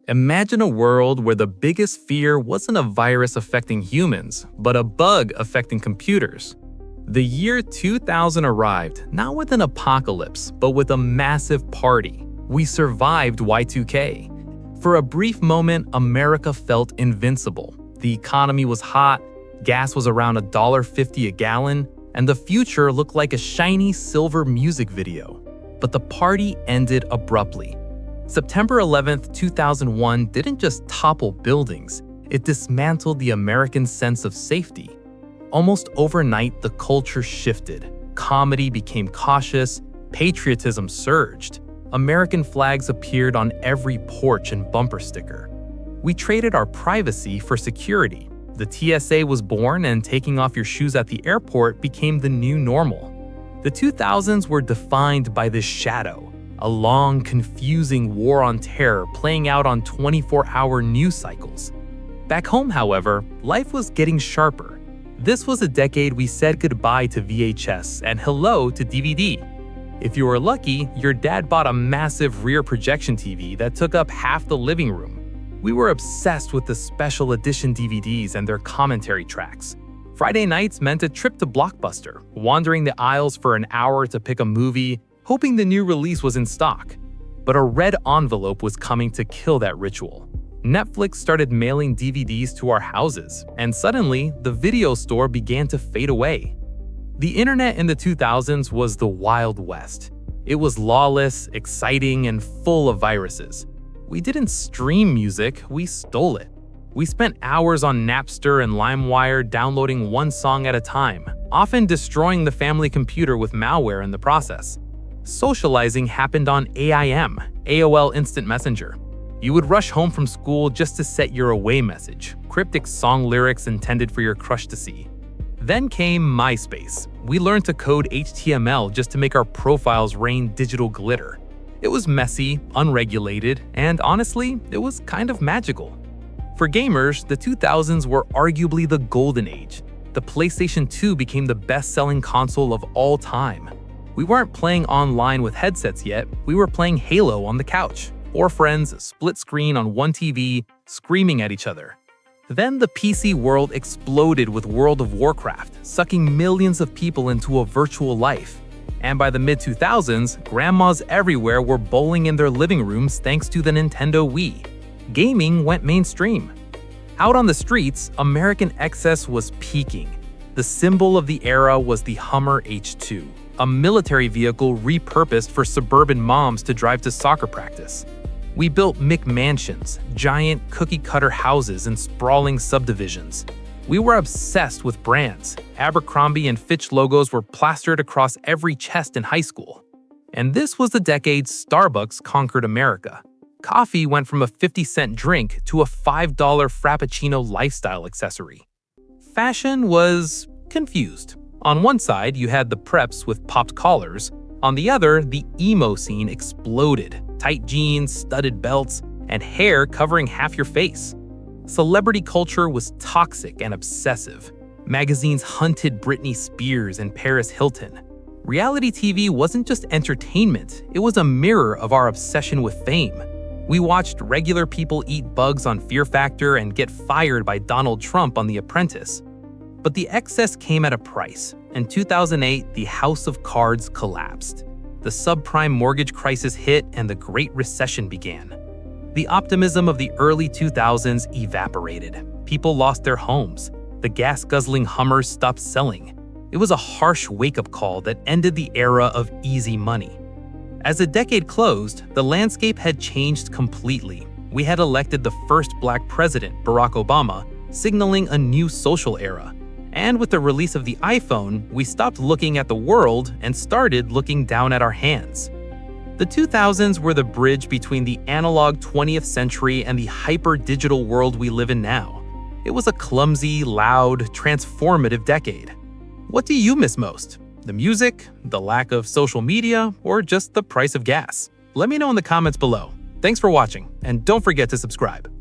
Imagine a world where the biggest fear wasn't a virus affecting humans, but a bug affecting computers. The year 2000 arrived, not with an apocalypse, but with a massive party. We survived Y2K. For a brief moment, America felt invincible. The economy was hot, gas was around $1.50 a gallon, and the future looked like a shiny silver music video. But the party ended abruptly. September 11, 2001 didn't just topple buildings, it dismantled the American sense of safety. Almost overnight, the culture shifted. Comedy became cautious, patriotism surged. American flags appeared on every porch and bumper sticker. We traded our privacy for security. The TSA was born, and taking off your shoes at the airport became the new normal. The 2000s were defined by this shadow. A long, confusing war on terror playing out on 24-hour news cycles. Back home, however, life was getting sharper. This was a decade we said goodbye to VHS and hello to DVD. If you were lucky, your dad bought a massive rear projection TV that took up half the living room. We were obsessed with the special edition DVDs and their commentary tracks. Friday nights meant a trip to Blockbuster, wandering the aisles for an hour to pick a movie, hoping the new release was in stock. But a red envelope was coming to kill that ritual. Netflix started mailing DVDs to our houses, and suddenly, the video store began to fade away. The internet in the 2000s was the Wild West. It was lawless, exciting, and full of viruses. We didn't stream music, we stole it. We spent hours on Napster and LimeWire downloading one song at a time, often destroying the family computer with malware in the process. Socializing happened on AIM, AOL Instant Messenger. You would rush home from school just to set your away message, cryptic song lyrics intended for your crush to see. Then came MySpace. We learned to code HTML just to make our profiles rain digital glitter. It was messy, unregulated, and honestly, it was kind of magical. For gamers, the 2000s were arguably the golden age. The PlayStation 2 became the best-selling console of all time. We weren't playing online with headsets yet, we were playing Halo on the couch. 4 friends, split screen on one TV, screaming at each other. Then the PC world exploded with World of Warcraft, sucking millions of people into a virtual life. And by the mid-2000s, grandmas everywhere were bowling in their living rooms thanks to the Nintendo Wii. Gaming went mainstream. Out on the streets, American excess was peaking. The symbol of the era was the Hummer H2. A military vehicle repurposed for suburban moms to drive to soccer practice. We built McMansions, giant cookie-cutter houses in sprawling subdivisions. We were obsessed with brands. Abercrombie and Fitch logos were plastered across every chest in high school. And this was the decade Starbucks conquered America. Coffee went from a 50-cent drink to a $5 Frappuccino lifestyle accessory. Fashion was confused. On one side, you had the preps with popped collars. On the other, the emo scene exploded. Tight jeans, studded belts, and hair covering half your face. Celebrity culture was toxic and obsessive. Magazines hunted Britney Spears and Paris Hilton. Reality TV wasn't just entertainment, it was a mirror of our obsession with fame. We watched regular people eat bugs on Fear Factor and get fired by Donald Trump on The Apprentice. But the excess came at a price. In 2008, the House of Cards collapsed. The subprime mortgage crisis hit and the Great Recession began. The optimism of the early 2000s evaporated. People lost their homes. The gas-guzzling Hummers stopped selling. It was a harsh wake-up call that ended the era of easy money. As the decade closed, the landscape had changed completely. We had elected the first black president, Barack Obama, signaling a new social era. And with the release of the iPhone, we stopped looking at the world and started looking down at our hands. The 2000s were the bridge between the analog 20th century and the hyper-digital world we live in now. It was a clumsy, loud, transformative decade. What do you miss most? The music, the lack of social media, or just the price of gas? Let me know in the comments below. Thanks for watching, and don't forget to subscribe.